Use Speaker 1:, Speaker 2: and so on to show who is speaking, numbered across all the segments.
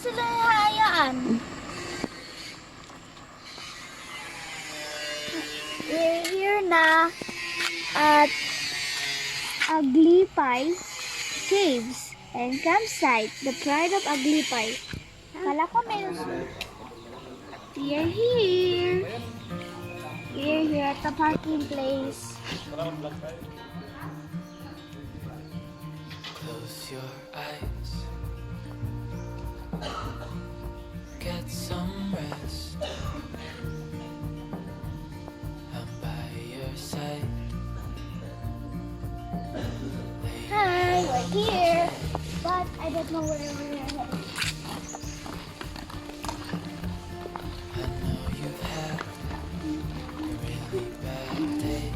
Speaker 1: sila hayaan. We're here na at Aglipay Caves and Campsite, the pride of Aglipay. Kala ko meron sila. We're here. We're here at the parking place.
Speaker 2: Close your eyes. Get some rest. I'm by your side.
Speaker 1: Hi, we're here. But I don't know where we're headed.
Speaker 2: I know you've had a really bad day.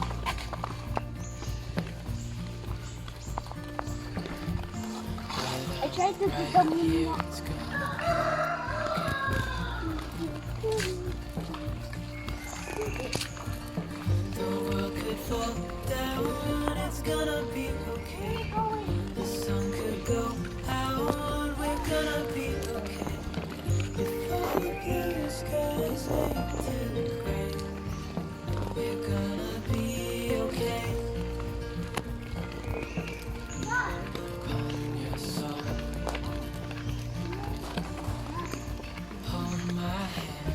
Speaker 1: I tried to put them in.
Speaker 2: It's gonna The world could fall down, it's gonna be okay. The sun could go out, we're gonna be okay. Before the blue skies turn gray, we're gonna be okay. Calm your soul. Hold my hand.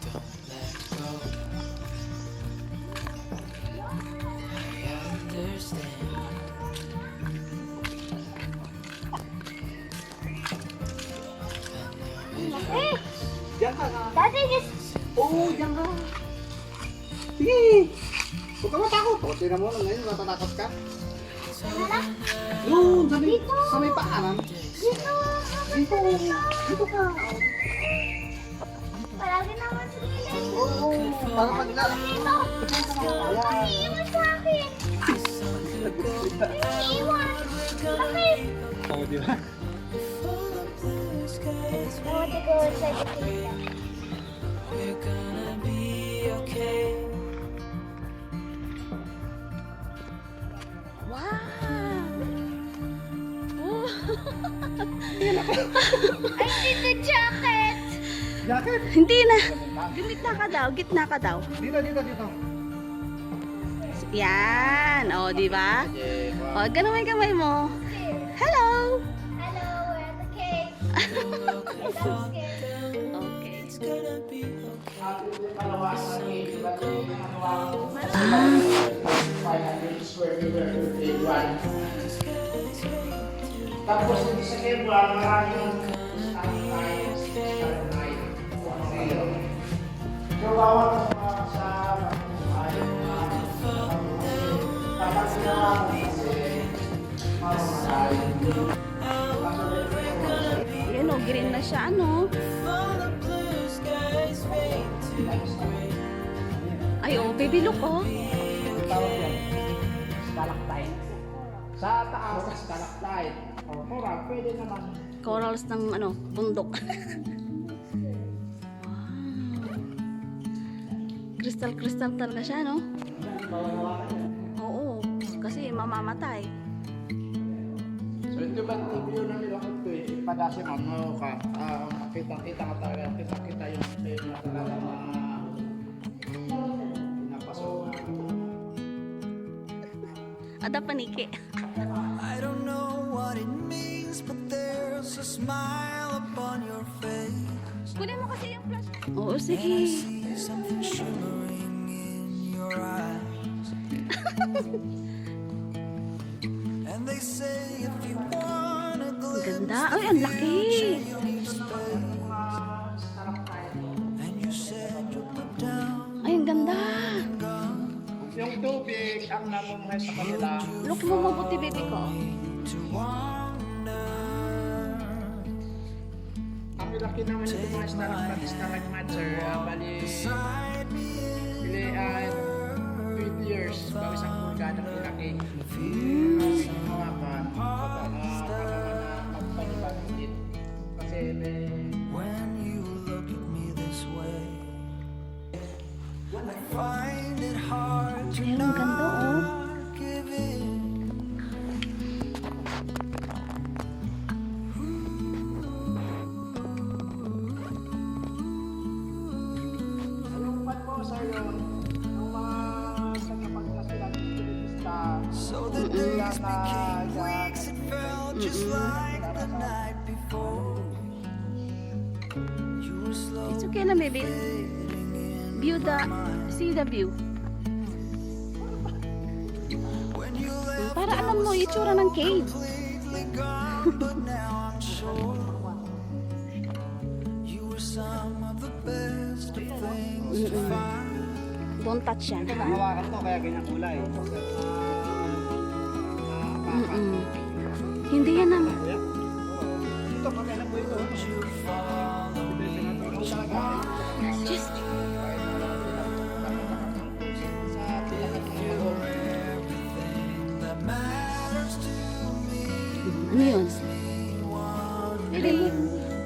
Speaker 2: Don't let go. I understand.
Speaker 1: Hey,
Speaker 3: Diyan ka na.
Speaker 1: Daddy just...
Speaker 3: Oo, diyan ka. Sige. Huwag ka matakot. O, tingnan mo lang ngayon, natatakot ka. Doon, sa may paanan.
Speaker 1: Dito.
Speaker 3: Dito, dito ka.
Speaker 1: Palagi naman sa gilid.
Speaker 3: Oo, para pagdala.
Speaker 1: Dito.
Speaker 3: Ayan.
Speaker 1: Iiwan sa akin. Iiwan. Bakit?
Speaker 3: Oo, di ba?
Speaker 1: I want to go inside the cave.
Speaker 2: We're gonna be okay.
Speaker 1: I need the jacket.
Speaker 3: Jacket.
Speaker 4: Hindi na. Gitna ka daw, gitna ka daw.
Speaker 3: Dito, dito, dito.
Speaker 4: Yan. O, di ba? O, ganun may kamay mo. Hello.
Speaker 1: Hello, we're at the cave. I'm so scared.
Speaker 4: Okay.
Speaker 2: It's gonna be okay.
Speaker 5: 500 square meter per day one. Tapos dito sa Quebra, maraming starlight. So, bawat sa dapat sila kasi mamamatay.
Speaker 4: Yan o, green na siya, ano?
Speaker 2: Before the blue skies fade to gray.
Speaker 4: Ay, oh, baby, look, oh.
Speaker 5: Tawag yan, stalactite. Sa taas, stalactite. O, coral, pwede naman.
Speaker 4: Corals ng, ano, bundok. Crystal talaga siya, no? Oo, kasi mamamatay.
Speaker 5: So ito ba view na nilakot ko eh, padasi mo ka, makita-kita ka talaga, kita-kita yung na talaga na pinapasok.
Speaker 4: Ada paniki.
Speaker 2: I don't know what it means, but there's a smile upon your face.
Speaker 4: Kunin mo kasi yung flash. Oo,
Speaker 2: And I
Speaker 4: sige.
Speaker 2: see something shimmering in your eyes. And they say if you want a glimpse,
Speaker 4: Ganda. Ay, ang laki.
Speaker 2: you need space. And you said you put down
Speaker 4: Ay, ang ganda.
Speaker 5: Yung tubig ang namumuhay sa kanila.
Speaker 4: Look mo mabuti, baby ko.
Speaker 2: to wander.
Speaker 5: Ang laki naman yung mga stalagmites sir, bali,
Speaker 2: Beside me in
Speaker 5: bili 20 years bago isang pulgada ng laki. Hawakan, magpaniban ulit. Kasi may
Speaker 2: when you look at me this way. I find it hard to
Speaker 4: Ay, ang ganda, oh.
Speaker 2: not give in.
Speaker 5: sir yun, yung mga tagapaglas sila, pilipista, sila na
Speaker 2: just like the night before. You were slow
Speaker 4: It's okay na, baby. View see the view.
Speaker 2: when you left,
Speaker 4: Para alam mo, itsura ng cave.
Speaker 2: completely gone, but now I'm sure you were some of the best of things to find.
Speaker 4: Don't touch yan.
Speaker 3: Hawakan to, kaya ganyan kulay.
Speaker 4: Hindi yan naman.
Speaker 3: Ito, kailan po ito?
Speaker 4: Just,
Speaker 2: That matters to me.
Speaker 4: ano yun? Pwede mo.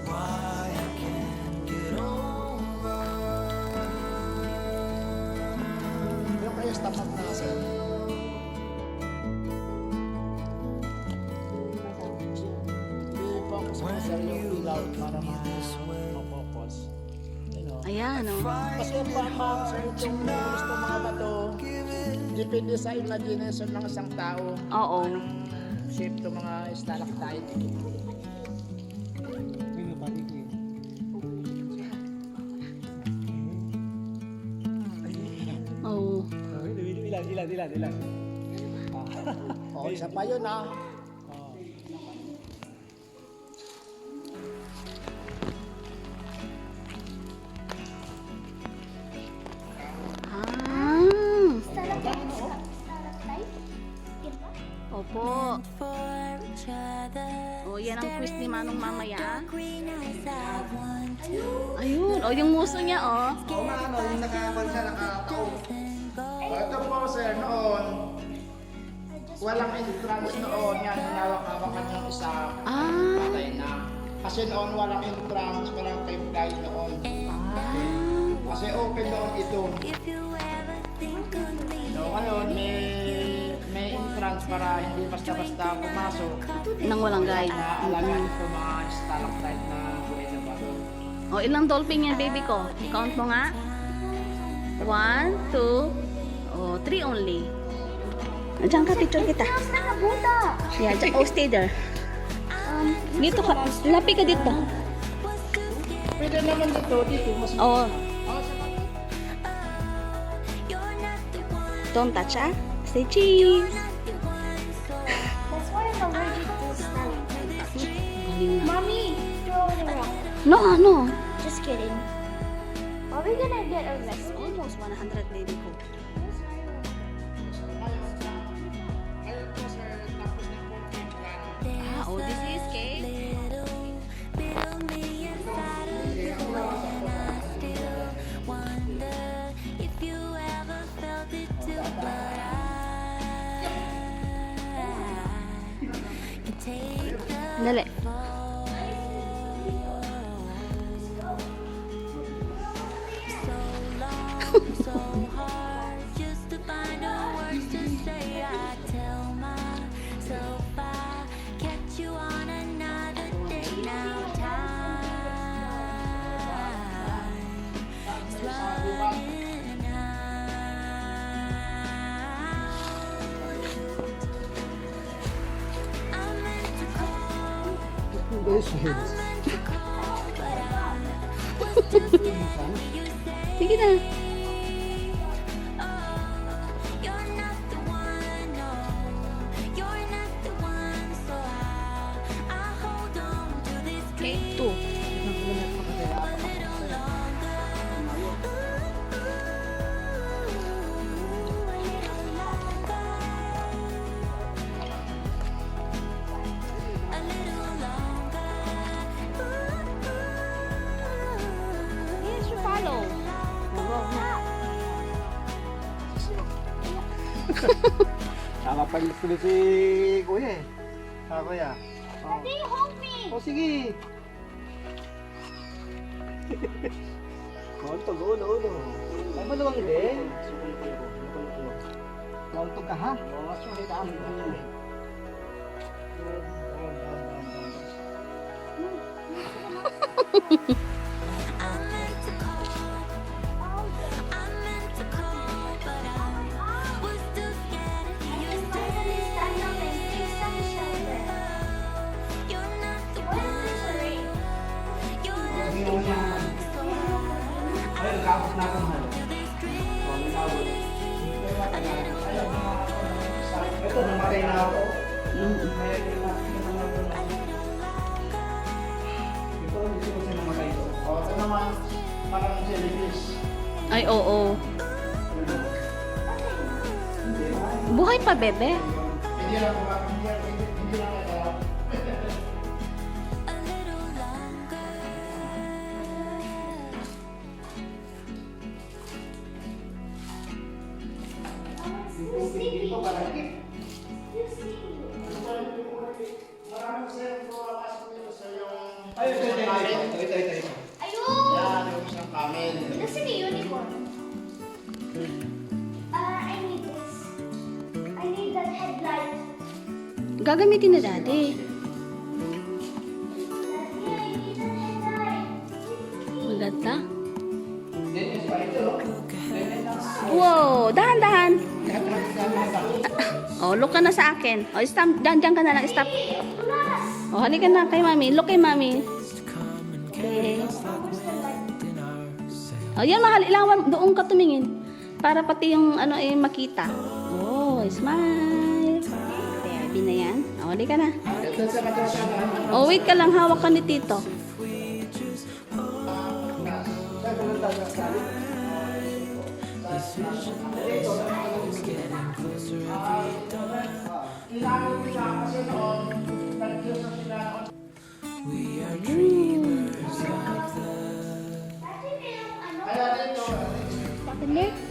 Speaker 2: Why I can't get over.
Speaker 5: yung kayo tapat na sir. I-focus mo sir yung ilaw para ma-focus. You know.
Speaker 4: Ayan, oh.
Speaker 5: Kasi ang bambang sir, kung gusto mga bato, depende sa imagination ng isang tao.
Speaker 4: Oo.
Speaker 5: Shape to mga stalactite.
Speaker 4: Oo.
Speaker 3: Ilan.
Speaker 5: O, isa pa yun ah.
Speaker 4: Ah. Opo.
Speaker 2: For each other.
Speaker 4: O, yan ang quiz ni Manong mamaya.
Speaker 2: Green eyes, I want to
Speaker 4: Ayun. O, yung muso niya, oh.
Speaker 3: Oo nga, ano, yung nakakuan siya, nakataong.
Speaker 2: go.
Speaker 5: Ito po sir, noon, walang entrance noon. Yan, hinawak-hawakan yung isa.
Speaker 4: Ah.
Speaker 5: Patay na. Kasi noon walang entrance, walang cave guide noon. Kasi open noon ito.
Speaker 2: If you ever think of me,
Speaker 5: So ngayon, may entrance para hindi basta-basta pumasok.
Speaker 4: Nang walang guide.
Speaker 5: Na alagaan ito mga stalactite na buhay na bato.
Speaker 4: O, ilang dolphin yan, baby ko? Count mo nga. 1, 2, o, 3 only. Diyan ka, picture kita.
Speaker 1: Nakabuta.
Speaker 4: Yeah, dyan. Oh, stay there. Dito ka. Lapi ka dito.
Speaker 5: Pwede naman dito, mas
Speaker 4: Oh. Don't touch, ah. Say cheese.
Speaker 1: That's why I'm allergic to stalactites.
Speaker 4: Galing na.
Speaker 1: Mommy, throw it around.
Speaker 4: No, no.
Speaker 1: Just kidding. Are we gonna get arrested?
Speaker 4: Almost 100, baby ko.
Speaker 5: Ngayon po sir, tapos na po yung plan.
Speaker 4: Ah, oh, this is cake.
Speaker 2: little bit of me inside of you, and I still wonder if you ever felt it too. But I can take the
Speaker 4: Dali.
Speaker 2: so long, so hard, just to find the words to say. I tell myself I catch you on another day. Now time is running out. I meant to call, I meant to call, but I was just letting you say.
Speaker 4: Sige na.
Speaker 2: You're not the one, no. You're not the one, so I hold on to this
Speaker 4: Cake
Speaker 2: dream
Speaker 4: 2.
Speaker 2: a little longer. Ooh, a little longer. A little longer.
Speaker 4: Yes, you follow. Go na.
Speaker 3: Nakapag tuloy si Kuya eh. Kuya. Oh.
Speaker 1: Daddy, hold me.
Speaker 3: Oh, sige. Kauntog, ulo. Ay, maluwang din. Kauntog ka, ha? Oo, sorry ka.
Speaker 2: I meant to call. I meant
Speaker 3: Ito, namatay na ako.
Speaker 4: Mm.
Speaker 3: Kaya hindi na ito, hindi ko siya namatay ito.
Speaker 5: O, ito naman, parang jellyfish.
Speaker 4: Ay, oo. Buhay pa, bebe?
Speaker 5: Hindi lang ito.
Speaker 3: Dito, balakit. Ay, ito.
Speaker 1: Ayun!
Speaker 5: Yan, yung isang camel.
Speaker 1: Kasi may unicorn. I need this. I need that headlight.
Speaker 4: Gagamitin na daddy.
Speaker 1: Daddy, I need that headlight.
Speaker 4: Maganda.
Speaker 5: Then, yung pa ito.
Speaker 4: Wow, dahan-dahan. Oh, look ka na sa akin. Oh, stop. Diyan ka na lang, stop. Oh, halika na kay mami. Look kay mami. Okay. Oh, yan mahal. Ilawan, doon ka tumingin. Para pati yung ano eh makita. Oh, smile. Baby na yan. Oh, halika na.
Speaker 5: Ito sa katotohanan.
Speaker 4: Oh, wait ka lang. Hawak ka ni Tito.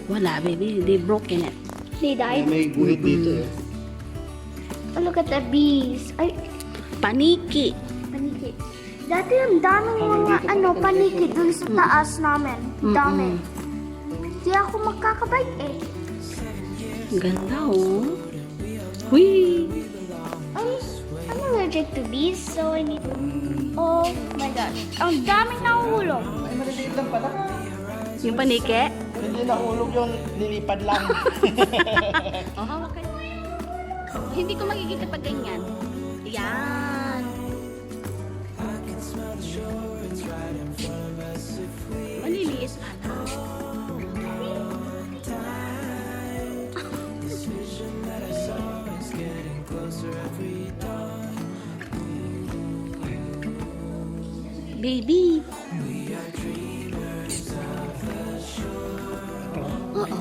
Speaker 4: Wala, baby. They broken it.
Speaker 1: They died.
Speaker 3: May guhit dito eh.
Speaker 1: Oh, look at the bees. Ay,
Speaker 4: Paniki.
Speaker 1: paniki. Dati ang daming mga paniki dun sa taas namin. Dami. Di ako makakabike eh.
Speaker 4: Ang ganda, oh. Whee!
Speaker 1: I'm allergic to bees, so I need to... Oh my gosh. Ang daming nahuhulog.
Speaker 3: Ay, maliliit lang pala.
Speaker 4: Yung paniki?
Speaker 5: Hindi nahulog yung lilipad lang.
Speaker 4: Oh, hawak kayo. Hindi ko makikita pag ganyan. Yan. Maliliit pala. Baby. Oo.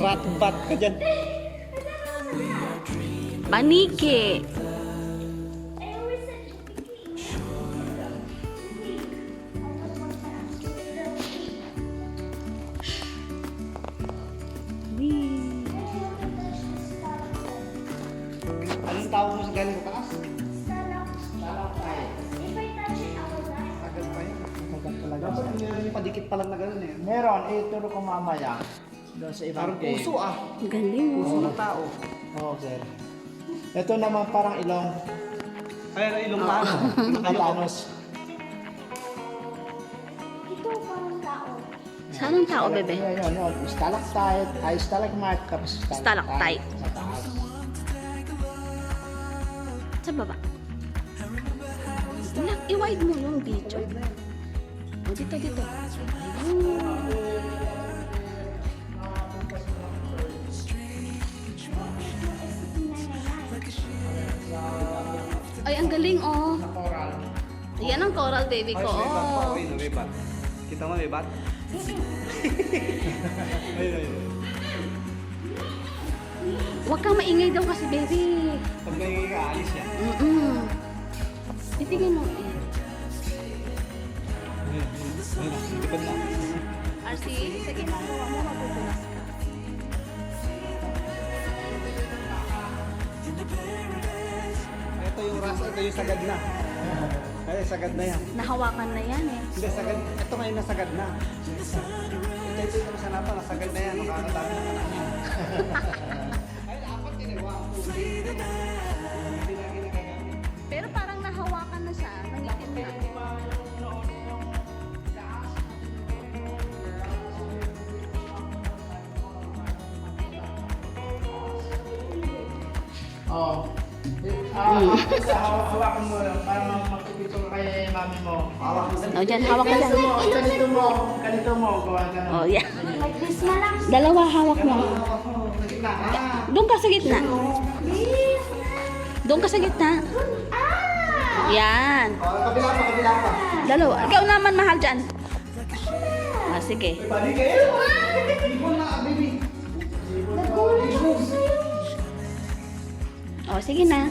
Speaker 3: Rat-bat ka dyan.
Speaker 4: Paniki. Whee!
Speaker 3: Anong tawag mo sa galing sa taas? Tagal pa yun. Tagal talaga. Dapat meron yung padikit pa lang na gano'n eh.
Speaker 5: Meron, ituro ko mamaya. Doon sa ibang
Speaker 3: Parang puso ah.
Speaker 4: Ang galing,
Speaker 3: Puso
Speaker 4: oh.
Speaker 3: ng tao.
Speaker 5: Oo, sir. Ito naman parang ilong.
Speaker 3: Ay, ilong tao.
Speaker 5: Atanos.
Speaker 1: Ito parang tao.
Speaker 4: Saan ang tao, bebe?
Speaker 5: Yun. Stalactite, ay stalagmite, tapos
Speaker 4: Stalactite.
Speaker 5: Sa taas.
Speaker 4: Sa baba. I-wide mo yung video. O, dito. Ayun. Ay, ang galing, oh. Yan ang coral baby ko, oh.
Speaker 3: May bat. Kita mo, may bat? Ayun.
Speaker 4: Huwag kang maingay daw kasi, baby.
Speaker 3: Pag may aalis yan.
Speaker 4: Titigin mo, eh.
Speaker 3: Ayun, likod na.
Speaker 4: RC, sa ginagawa mo, mapupunas ka.
Speaker 3: Ito yung rasa, ito yung sagad na. Ay, sagad na yan.
Speaker 4: Nahawakan na yan, eh.
Speaker 3: Hindi, sagad. Ito ngayon nasagad na. Ito yung sa napa, nasagad na yan. Nakakadami na naman yan. Ay, dapat tiniwa ako. Hindi na ginagamit.
Speaker 4: Pero parang nahawakan na siya. Nangitim na.
Speaker 5: Oh. Hawakan mo para magpipito ka kay mami mo. Hawak mo.
Speaker 4: O, dyan, hawak ka dyan.
Speaker 5: Ganito mo. Gawa ka na.
Speaker 4: O, yan.
Speaker 1: Like this na lang.
Speaker 4: Dalawa, hawak mo.
Speaker 5: Sa gitna.
Speaker 4: Doon ka sa gitna.
Speaker 1: Please.
Speaker 4: Doon ka sa gitna.
Speaker 1: Ah!
Speaker 4: Yan.
Speaker 3: Kabila pa.
Speaker 4: Dalawa. Ikaw naman, mahal dyan. Ah, sige.
Speaker 3: Balik kayo. Ibon na, baby.
Speaker 1: Nagulat ako sa'yo.
Speaker 4: O, sige na.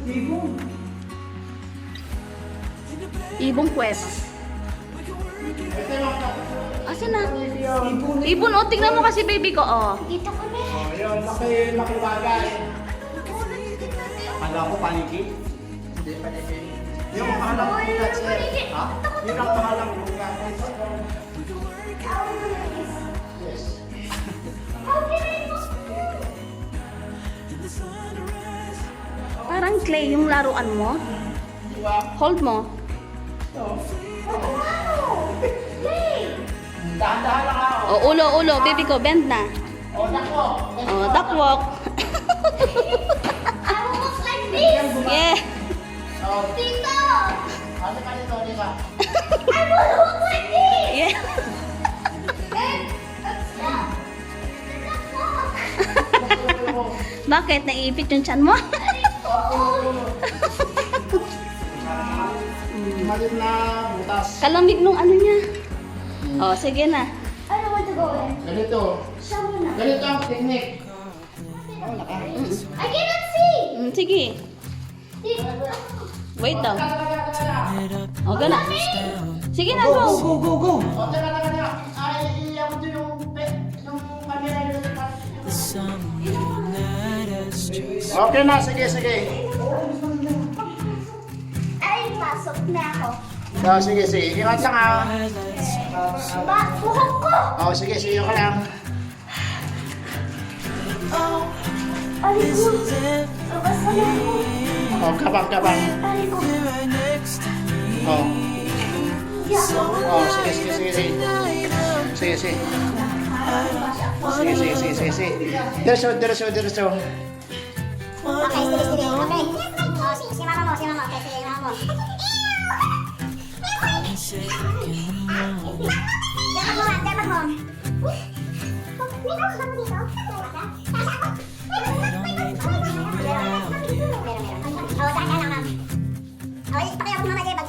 Speaker 3: Ibon.
Speaker 4: Ibong quest. Asan na? Ibon, o. Tingnan mo kasi baby ko, o.
Speaker 1: Dito ko na.
Speaker 5: Ayun, makibagay.
Speaker 3: Akala ko paniki.
Speaker 5: Hindi pa din.
Speaker 3: Yung mahalang bugat, sir. Ha? Yung ang mahalang bugat.
Speaker 4: Parang clay yung laruan mo. Hold mo.
Speaker 5: Dahan-dahan lang ako.
Speaker 4: O, ulo. Baby ko, bend na.
Speaker 5: O, nako.
Speaker 4: O, duckwalk.
Speaker 1: I will look like this.
Speaker 4: Yeah.
Speaker 5: O,
Speaker 1: Tito.
Speaker 5: ano ka dito, di ba?
Speaker 1: I will look like this.
Speaker 4: Yeah. Bakit? Naiipit yung tiyan mo?
Speaker 5: Malit na butas.
Speaker 4: Kalamig nung ano niya. O, sige na.
Speaker 1: I don't want to go in.
Speaker 5: Ganito.
Speaker 1: Show me now.
Speaker 5: Ganito ang technique.
Speaker 1: I cannot see.
Speaker 4: Sige.
Speaker 1: Tito.
Speaker 4: Wait daw. O, gana. Sige na, go.
Speaker 3: Go.
Speaker 5: O, teka. Ay, iyak ko yung camera yun. Okay na, sige.
Speaker 1: Ay, pasok na ako.
Speaker 5: O, sige. Ingat lang ha.
Speaker 1: Buhok ko.
Speaker 5: O, sige, ka lang.
Speaker 1: Aray ko. Basta na ako.
Speaker 5: O, kabang.
Speaker 1: Aray ko.
Speaker 5: O,
Speaker 1: Yeah.
Speaker 5: o, sige. Sige. Diretso.
Speaker 1: Okay, sige. Okay. Oh, si mama mo. Okay, sige, mama mo. Dapat mo. Oh, dahan lang, ma'am. Oh, pakiyak mo mama, bag.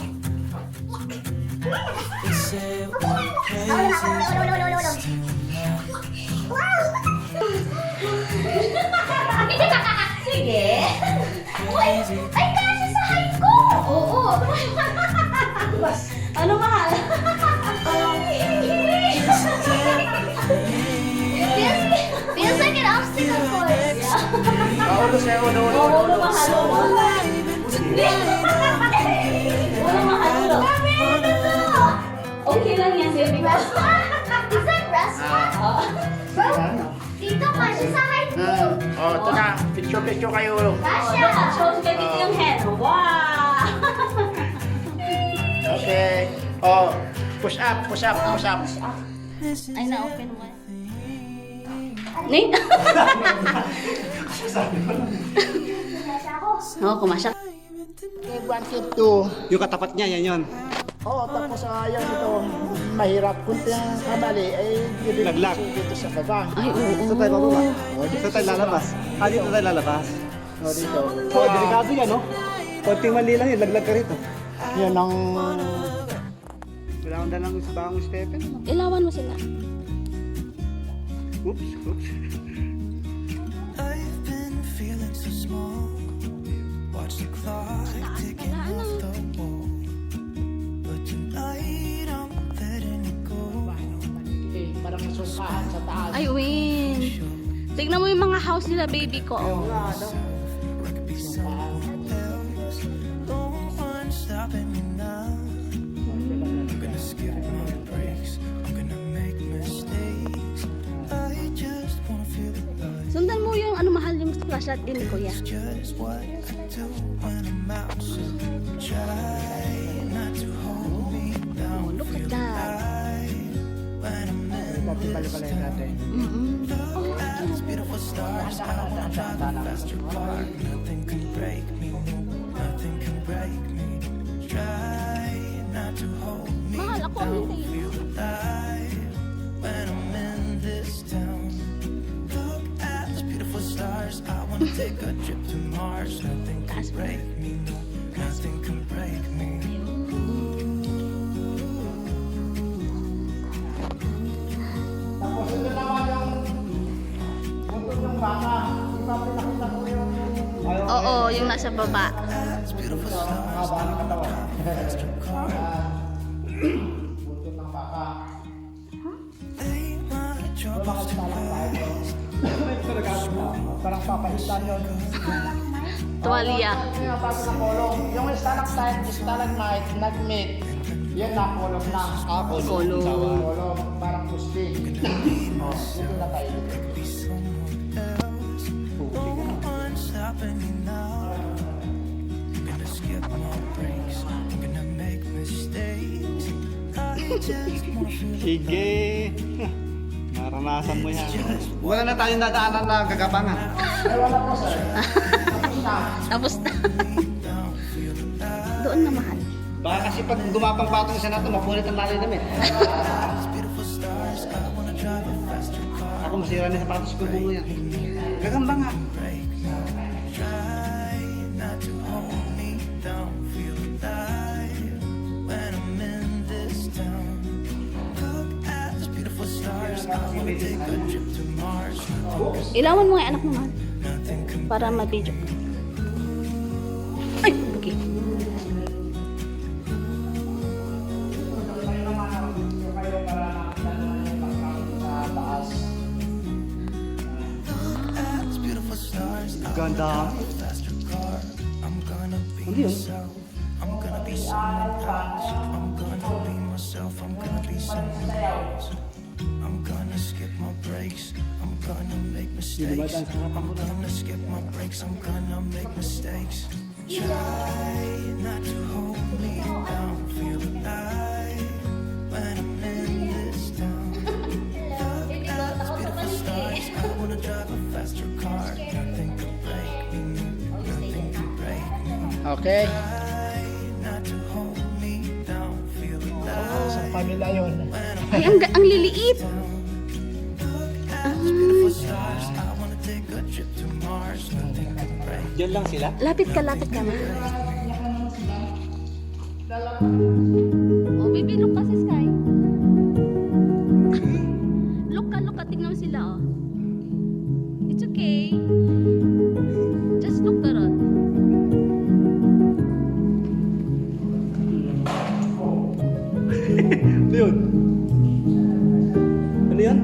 Speaker 1: Ulo. Wow! Sige. Uy, ay kasi sa height ko. Oo.
Speaker 4: Ano mahal?
Speaker 1: Feels like an obstacle course.
Speaker 5: Ulo sa'yo, ulo.
Speaker 4: Ulo mahal. Ulo mahal. Okay lang yan, baby ko.
Speaker 1: Is that restaurant? Bro, dito kasi sa height ko.
Speaker 5: O, ito na. Picture kayo.
Speaker 1: Kasha.
Speaker 4: Show baby ko yung head. Wow!
Speaker 5: Okay. O, push up.
Speaker 4: Ay, na-open mo. Ni?
Speaker 1: Kasha ako.
Speaker 4: Oo, kumasya.
Speaker 5: 152.
Speaker 3: Yung katapat niya, yan yun.
Speaker 5: Oo, tapos yung ito, mahirap. Kung kamali, ay
Speaker 3: Laglag.
Speaker 5: dito sa baba.
Speaker 4: Ay, oo.
Speaker 3: Saan tayo bababa? Saan tayo lalabas? Dito tayo lalabas.
Speaker 5: O, dito.
Speaker 3: Oh, delikado yan, no? Konting mali lang yun, laglag ka rito.
Speaker 5: Yan ang...
Speaker 3: Wala akong dalang bagong stepen.
Speaker 4: Ilawan mo sila.
Speaker 3: Oops.
Speaker 2: I've been feeling so small. Watch the clock ticking off the wall. But tonight I'm letting it go.
Speaker 5: Parang sukahan sa taas.
Speaker 4: Ay, Win. Tignan mo yung mga house nila, baby ko. Oh.
Speaker 2: No one's stopping me now. I'm gonna skip my breaks. I'm gonna make mistakes. I just wanna feel the buzz.
Speaker 4: Sundan mo yung mahal yung flashlight din ni Kuya.
Speaker 2: Just what I do when I'm out. So try not to hold me
Speaker 4: Oh,
Speaker 2: down.
Speaker 4: look at that.
Speaker 2: When I'm in
Speaker 5: Bali-bali natin.
Speaker 2: as beautiful stars. drive a faster car. Nothing can break me, no, nothing can break me. Try not to hold me
Speaker 4: Mahal ako ang
Speaker 2: down.
Speaker 4: hintayin.
Speaker 2: Feel alive when I'm in this town. Look at those beautiful stars. I wanna take a trip to Mars. Nothing can break me, no, nothing can break me.
Speaker 3: Tapos ito naman yung buntod ng baka. Di ba pinakita ko yung...
Speaker 4: Oo, yung nasa baba.
Speaker 3: Haba ng katawan. Buntod ng baka.
Speaker 2: Lay my troubles to rest.
Speaker 3: Ito nagagawa. Parang papahitan yun.
Speaker 4: Tuwalya.
Speaker 3: Yung bago na kolong. Yung stalagmite, nag-meet. Yan na, kolong na.
Speaker 4: Kolong.
Speaker 3: Kolong. Parang pusti. Ito na tayo.
Speaker 2: No one's stopping me now. I'm gonna skip my breaks. I'm gonna make mistakes. I just wanna feel
Speaker 3: Sige. Naranasan mo yan. Wala na tayong dadaanan na gagapangan. Ay, wala po, sir. Tapos na.
Speaker 4: Tapos na. Doon na mahal.
Speaker 3: Baka kasi pag gumapang patong siya na ito, mapunit ang natin damit.
Speaker 2: beautiful stars. I wanna drive a faster car.
Speaker 3: Ako masira na sapatos ko bungo yan. Gagamba nga.
Speaker 2: Break me. Try not to hold me down. Feel alive when I'm in this town. Look at those beautiful stars. I wanna take a trip to Mars.
Speaker 4: Ilawan mo nga anak mo mahal.
Speaker 2: Nothing can
Speaker 4: Para ma-video. Ay, okay.
Speaker 2: Those beautiful stars. I
Speaker 3: Ganda.
Speaker 2: wanna drive a faster car. I'm gonna be myself. I'm gonna be someone else. I'm gonna be myself. I'm gonna be someone else. I'm gonna skip my breaks. I'm gonna make mistakes. I'm gonna skip my breaks. I'm gonna make mistakes. Try not to hold me down. Feel alive when I'm in this town. Look at those beautiful stars. I wanna drive a faster car. Nothing can break me. Nothing can break me.
Speaker 3: Okay.
Speaker 2: Try not to hold me down. Feel alive
Speaker 3: Sa pamilya yun.
Speaker 4: Ay, ang liliit.
Speaker 2: beautiful stars. I wanna take a trip to Mars. Nothing can break.
Speaker 3: Diyan lang sila?
Speaker 4: Lapit ka mahal. Oh, baby, look ka sa sky. Look ka, tignan mo sila, oh. It's okay. Just look ka ron.
Speaker 3: Ano yun? Ano yan?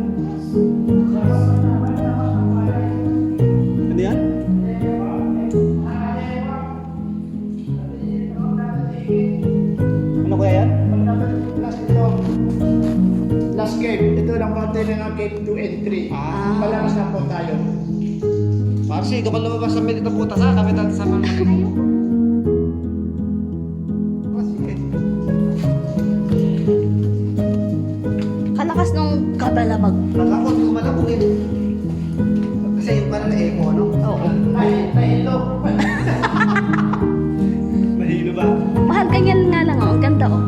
Speaker 3: Ano yan? Ano kaya yan? Last game. Ito lang konti na ng game 2 and 3. Malakas na po tayo. Marcy, ito ka lumabas sa medyo puta sa kami natin sa mga.
Speaker 4: Kalakas nung kabalabag.
Speaker 3: Ako, hindi ko malabog eh. Kasi yung pala na emo, no?
Speaker 4: Oo.
Speaker 3: Nahilo. Nahilo ba?
Speaker 4: Mahal, ganyan nga lang, oh. Ang ganda, oh.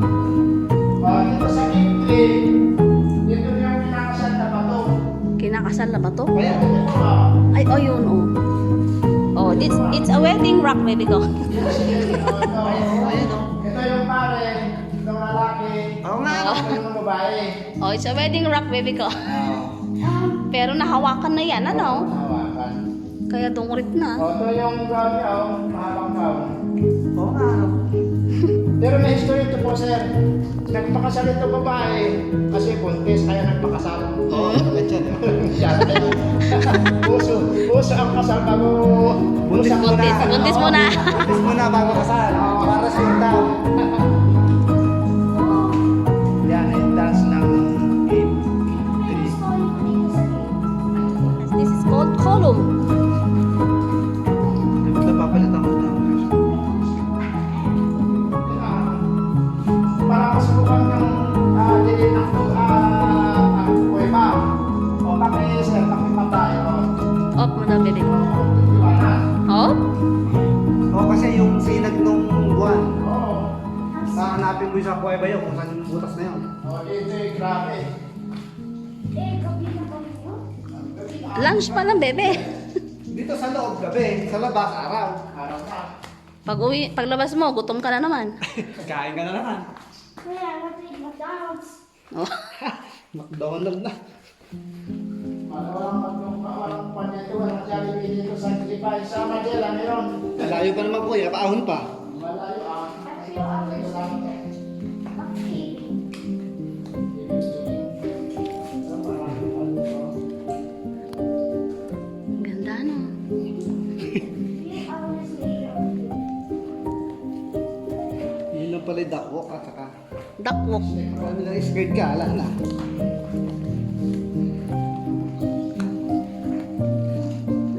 Speaker 3: Dito sa game 3, dito yung pinakasal na bato.
Speaker 4: Kinakasal na ba to?
Speaker 3: Kaya,
Speaker 4: Ay, oh, yun, oh. Oh, it's a wedding rock, baby ko.
Speaker 3: ito yung pare, itong lalaki. Oo nga. Ito yung babae.
Speaker 4: Oh, it's a wedding rock, baby ko. Pero nahawakan na yan, ano?
Speaker 3: Hawakan.
Speaker 4: Kaya dungrit na.
Speaker 3: Ito yung gown niya, mahabang gown. Oo nga. Pero may history ito po, sir. Nagpakasal ito babae kasi buntis, kaya nagpakasal. Oo, Puso ang kasal bago...
Speaker 4: Buntis muna.
Speaker 3: Buntis muna bago kasal. Para sure daw. Yan, yung dance ng game 3.
Speaker 4: This is called column.
Speaker 3: Napapalitan ko na. Para masubukan ng dilim ng kuweba. O, sir, pakipatay.
Speaker 4: Up mo na, baby ko.
Speaker 3: Hanapin mo yung sa kuweba yun kung saan yung butas na yun.
Speaker 5: Oh, dito grabe.
Speaker 4: Lunch pa lang, bebe.
Speaker 3: Dito sa loob gabi, sa labas araw.
Speaker 5: Araw na.
Speaker 4: Paglabas mo, gutom ka na naman.
Speaker 3: Kain ka na naman.
Speaker 1: Wait, I want to eat McDonald's.
Speaker 4: Oh.
Speaker 3: McDonald na.
Speaker 5: Walang panyato, walang Jollibee dito sa Gilipay. Sa Manila, meron.
Speaker 3: Malayo pa naman po, paahon pa.
Speaker 5: Malayo ah.
Speaker 4: Ganda, no?
Speaker 3: Yun lang pala yung duckwalk at saka.
Speaker 4: Duckwalk.
Speaker 3: Marami lang skirt ka, ala na.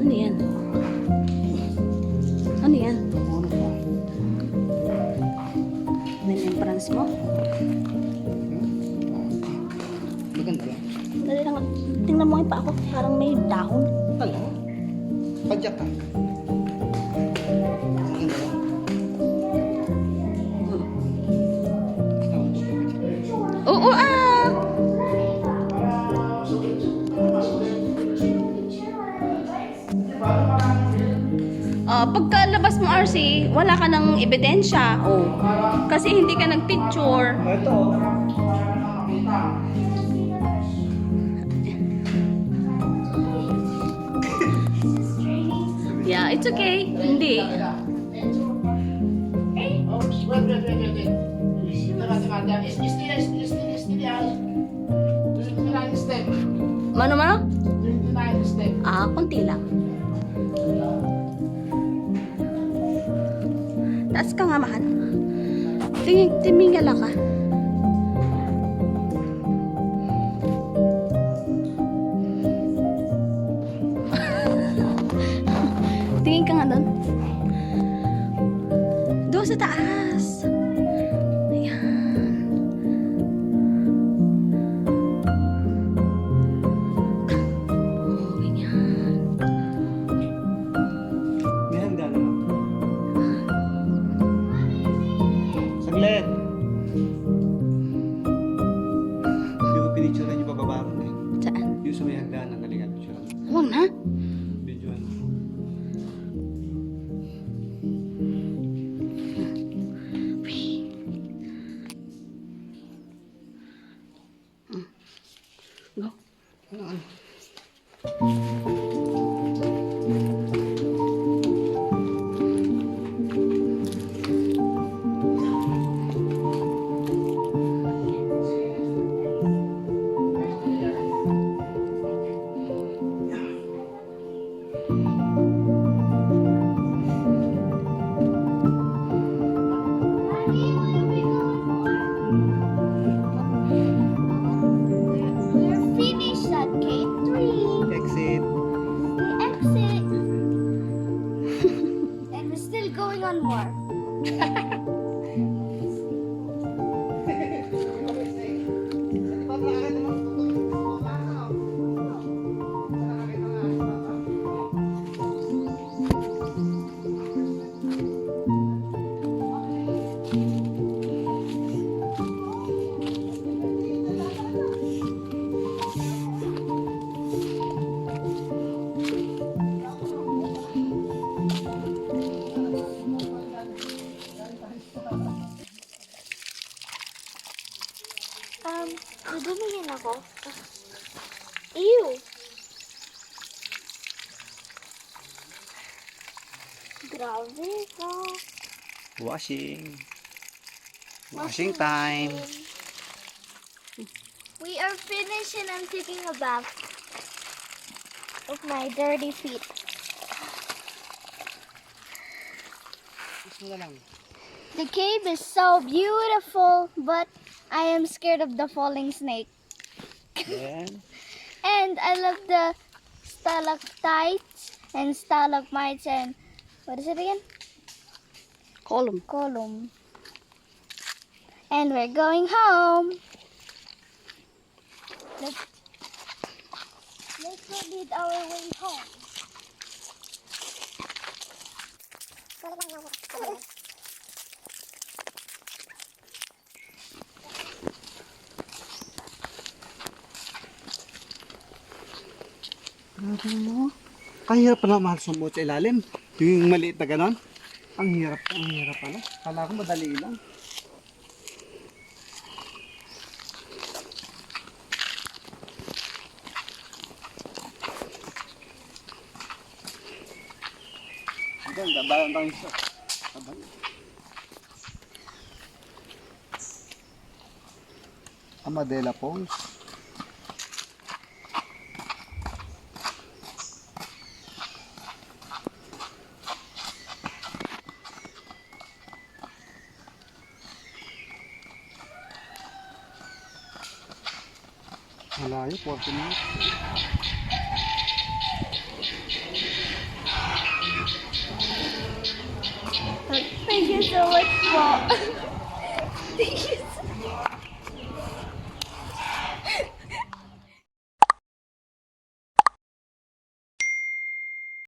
Speaker 4: Ano yan? Ano yan?
Speaker 3: Ano pa?
Speaker 4: Main entrance mo?
Speaker 3: Maganda lang.
Speaker 4: Dali lang. Tingnan mo yung pa ako. Parang may dahon.
Speaker 3: Tala. Padyak ka. Maganda lang.
Speaker 4: Oo, ah! Pagkalabas mo, RC, wala ka ng ebidensya. Oh. Kasi hindi ka nagpicture.
Speaker 3: Ito.
Speaker 4: Yeah, it's okay. Hindi.
Speaker 5: Oh, wait. Step.
Speaker 4: Mano?
Speaker 5: 29 step.
Speaker 4: Konti lang. Taas ka nga, mahal. Tingala ka. Tingin ka nga doon. Doon sa taas. Ayan. Oh, ganyan.
Speaker 3: May handa naman. Saglit. Hindi ko pinicturean yung bababa ron eh.
Speaker 4: Saan?
Speaker 3: Yung sa may hagdan ng galingan picture.
Speaker 4: Huwag na.
Speaker 3: Video ano.
Speaker 4: Go.
Speaker 3: Ano?
Speaker 1: We're finished at gate 3.
Speaker 3: Exit.
Speaker 1: We exit. And we're still going on more. Dudumingin ako. Ew! Grabe ka.
Speaker 3: Washing. Washing time.
Speaker 1: We are finished and I'm taking a bath of my dirty feet.
Speaker 3: Gusto na lang.
Speaker 1: The cave is so beautiful, but I am scared of the falling snake.
Speaker 3: Then,
Speaker 1: And I love the stalactites and stalagmites and what is it again?
Speaker 4: Column.
Speaker 1: Column. And we're going home. Let's go lead our way home.
Speaker 4: mo.
Speaker 3: Kahirap pala mahal sumuot sa ilalim. Yung maliit na ganon. Ang hirap pala. Kala ko madali lang. Hanggang gabayan tayo isa. Abay. Amadela Falls. Malayo, 40 minutes.
Speaker 1: Thank you so much po. Thank you